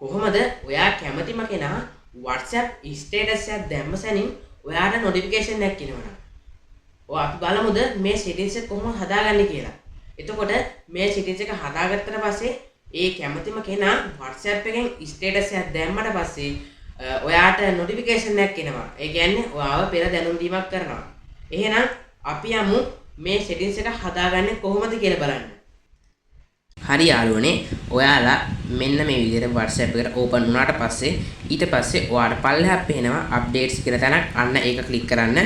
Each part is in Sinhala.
කොහොමද ඔයා කැමතිම කෙනා WhatsApp ස්ටේටස් එකක් දැම්ම සැනින් ඔයාට නොටිෆිකේෂන් එකක් එනවනම් ඔය අපි බලමුද මේ settings එක කොහොමද හදාගන්නේ කියලා. එතකොට මේ settings එක හදාගත්තට පස්සේ ඒ කැමතිම කෙනා WhatsApp එකෙන් ස්ටේටස් එකක් දැම්මට පස්සේ ඔයාට නොටිෆිකේෂන් එකක් එනවා. ඒ කියන්නේ ඔයාව පෙර දැනුම් දීමක් කරනවා. එහෙනම් අපි යමු මේ settings එක හදාගන්නේ කොහොමද කියලා බලන්න. හරි යාළුවනේ ඔයාලා මෙන්න මේ විදිහට WhatsApp එකට ඕපන් වුණාට පස්සේ ඊට පස්සේ ඔයාට පල්ලෙහා පේනවා අප්ඩේට්ස් කියලා තැනක්. අන්න ඒක ක්ලික් කරන්න.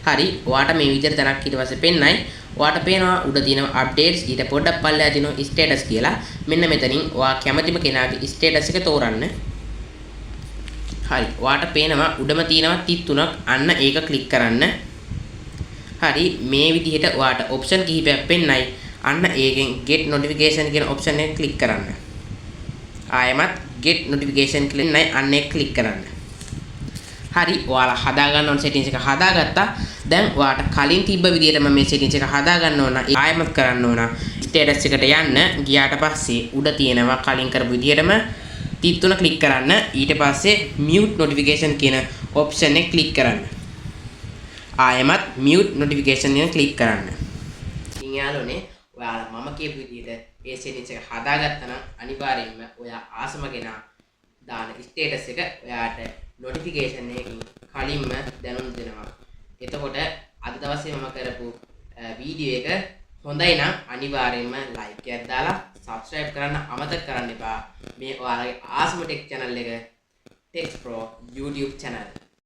හරි ඔයාට මේ විදිහට තැනක් ඊට පස්සේ පෙන්නයි. ඔයාට පේනවා උඩ තියෙනවා අප්ඩේට්ස් ඊට පොඩ්ඩක් පල්ලෙහා තියෙනවා ස්ටේටස් කියලා. මෙන්න මෙතනින් ඔයා කැමතිම කෙනාගේ ස්ටේටස් එක තෝරන්න. හරි ඔයාට පේනවා උඩම තියෙනවා තිත් තුනක්. අන්න ඒක ක්ලික් කරන්න. හරි මේ විදිහට ඔයාට ඔප්ෂන් කිහිපයක් පෙන්නයි. අන්න ඒකෙන් get notification කියන ඔප්ෂන් එක ක්ලික් කරන්න. ආයෙමත් get notification කියලා නයි අන්න ඒක ක්ලික් කරන්න. හරි ඔයාලා හදා ගන්න ඕන settings එක හදාගත්තා. දැන් ඔයාට කලින් තිබ්බ විදිහටම මේ settings එක හදා ගන්න ඕන. ආයෙමත් කරන්න ඕන. status එකට යන්න ගියාට පස්සේ උඩ තියෙනවා කලින් කරපු විදිහටම තිත් තුන ක්ලික් කරන්න. ඊට පස්සේ mute notification කියන ඔප්ෂන් එක ක්ලික් කරන්න. ආයෙමත් mute notification එක ක්ලික් කරන්න. ඉතින් යාළුවනේ ඔයාලා මම කියපු විදිහට ඒ settings එක හදාගත්තා නම් අනිවාර්යයෙන්ම ඔයා ආසම කෙනා දාන ස්ටේටස් එක ඔයාට notification එකකින් කලින්ම දැනුම් දෙනවා. එතකොට අද දවසේ මම කරපු වීඩියෝ එක හොඳයි නම් අනිවාර්යයෙන්ම like එකක් දාලා subscribe කරන්න අමතක කරන්න එපා. මේ ඔයාලගේ ආසම ටෙක් channel එක Tech Pro YouTube channel